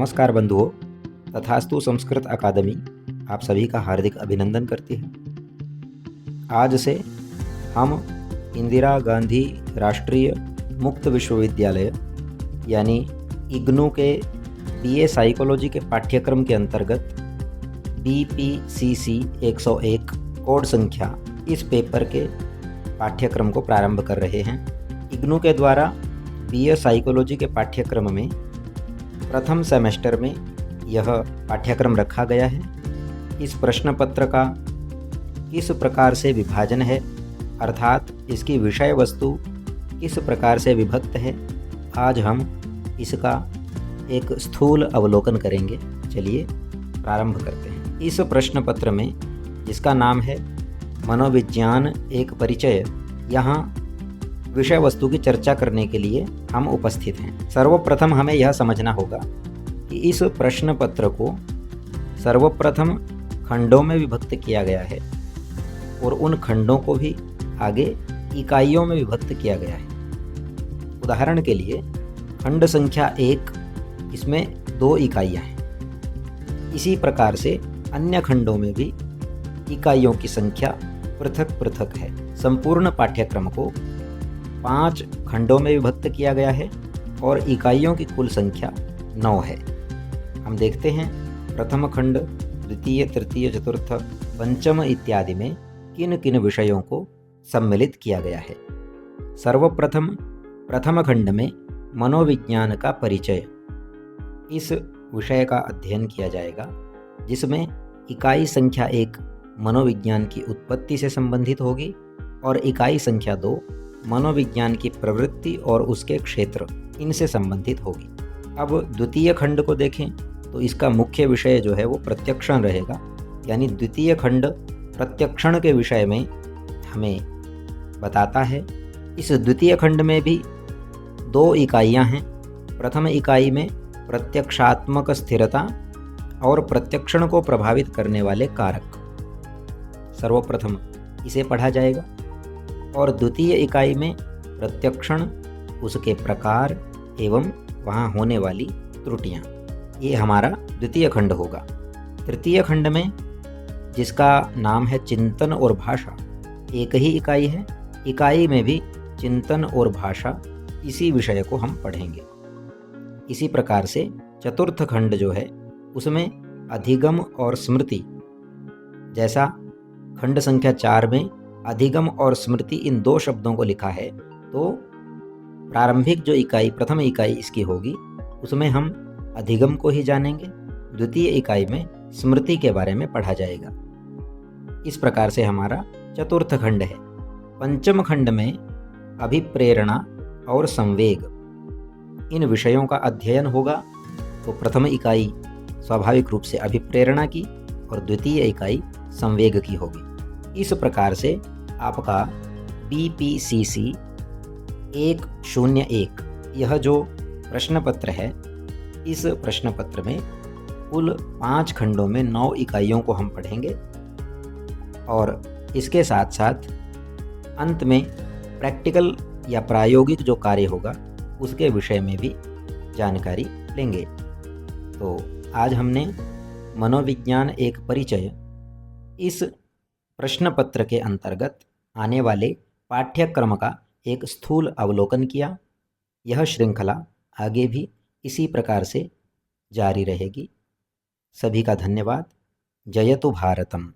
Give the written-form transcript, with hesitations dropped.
नमस्कार बंधुओं, तथास्तु संस्कृत अकादमी आप सभी का हार्दिक अभिनंदन करती है। आज से हम इंदिरा गांधी राष्ट्रीय मुक्त विश्वविद्यालय यानी इग्नू के बीए साइकोलॉजी के पाठ्यक्रम के अंतर्गत BPCC 101 कोड संख्या इस पेपर के पाठ्यक्रम को प्रारंभ कर रहे हैं। इग्नू के द्वारा बीए साइकोलॉजी के पाठ्यक्रम में प्रथम सेमेस्टर में यह पाठ्यक्रम रखा गया है। इस प्रश्न पत्र का किस प्रकार से विभाजन है, अर्थात इसकी विषय वस्तु किस प्रकार से विभक्त है, आज हम इसका एक स्थूल अवलोकन करेंगे। चलिए प्रारंभ करते हैं। इस प्रश्न पत्र में जिसका नाम है मनोविज्ञान एक परिचय, यहाँ विषय वस्तु की चर्चा करने के लिए हम उपस्थित हैं। सर्वप्रथम हमें यह समझना होगा कि इस प्रश्न पत्र को सर्वप्रथम खंडों में विभक्त किया गया है और उन खंडों को भी आगे इकाइयों में विभक्त किया गया है। उदाहरण के लिए खंड संख्या 1, इसमें 2 इकाइयाँ हैं। इसी प्रकार से अन्य खंडों में भी इकाइयों की संख्या पृथक पृथक है। संपूर्ण पाठ्यक्रम को 5 खंडों में विभक्त किया गया है और इकाइयों की कुल संख्या 9 है। हम देखते हैं प्रथम खंड, द्वितीय, तृतीय, चतुर्थ, पंचम इत्यादि में किन किन विषयों को सम्मिलित किया गया है। सर्वप्रथम प्रथम खंड में मनोविज्ञान का परिचय, इस विषय का अध्ययन किया जाएगा, जिसमें इकाई संख्या 1 मनोविज्ञान की उत्पत्ति से संबंधित होगी और इकाई संख्या 2 मनोविज्ञान की प्रवृत्ति और उसके क्षेत्र, इनसे संबंधित होगी। अब द्वितीय खंड को देखें तो इसका मुख्य विषय जो है वो प्रत्यक्षण रहेगा, यानी द्वितीय खंड प्रत्यक्षण के विषय में हमें बताता है। इस द्वितीय खंड में भी 2 इकाइयाँ हैं। प्रथम इकाई में प्रत्यक्षात्मक स्थिरता और प्रत्यक्षण को प्रभावित करने वाले कारक, सर्वप्रथम इसे पढ़ा जाएगा। और द्वितीय इकाई में प्रत्यक्षण, उसके प्रकार एवं वहाँ होने वाली त्रुटियाँ, ये हमारा द्वितीय खंड होगा। तृतीय खंड में जिसका नाम है चिंतन और भाषा, एक ही इकाई है। इकाई में भी चिंतन और भाषा, इसी विषय को हम पढ़ेंगे। इसी प्रकार से चतुर्थ खंड जो है उसमें अधिगम और स्मृति, जैसा खंड संख्या 4 में अधिगम और स्मृति इन 2 शब्दों को लिखा है, तो प्रारंभिक जो इकाई, प्रथम इकाई इसकी होगी, उसमें हम अधिगम को ही जानेंगे। द्वितीय इकाई में स्मृति के बारे में पढ़ा जाएगा। इस प्रकार से हमारा चतुर्थ खंड है। पंचम खंड में अभिप्रेरणा और संवेग, इन विषयों का अध्ययन होगा। तो प्रथम इकाई स्वाभाविक रूप से अभिप्रेरणा की और द्वितीय इकाई संवेग की होगी। इस प्रकार से आपका BPCC 101 यह जो प्रश्न पत्र है, इस प्रश्न पत्र में कुल 5 खंडों में 9 इकाइयों को हम पढ़ेंगे और इसके साथ साथ अंत में प्रैक्टिकल या प्रायोगिक जो कार्य होगा उसके विषय में भी जानकारी लेंगे। तो आज हमने मनोविज्ञान एक परिचय, इस प्रश्न पत्र के अंतर्गत आने वाले पाठ्यक्रम का एक स्थूल अवलोकन किया। यह श्रृंखला आगे भी इसी प्रकार से जारी रहेगी। सभी का धन्यवाद। जयतु भारतम।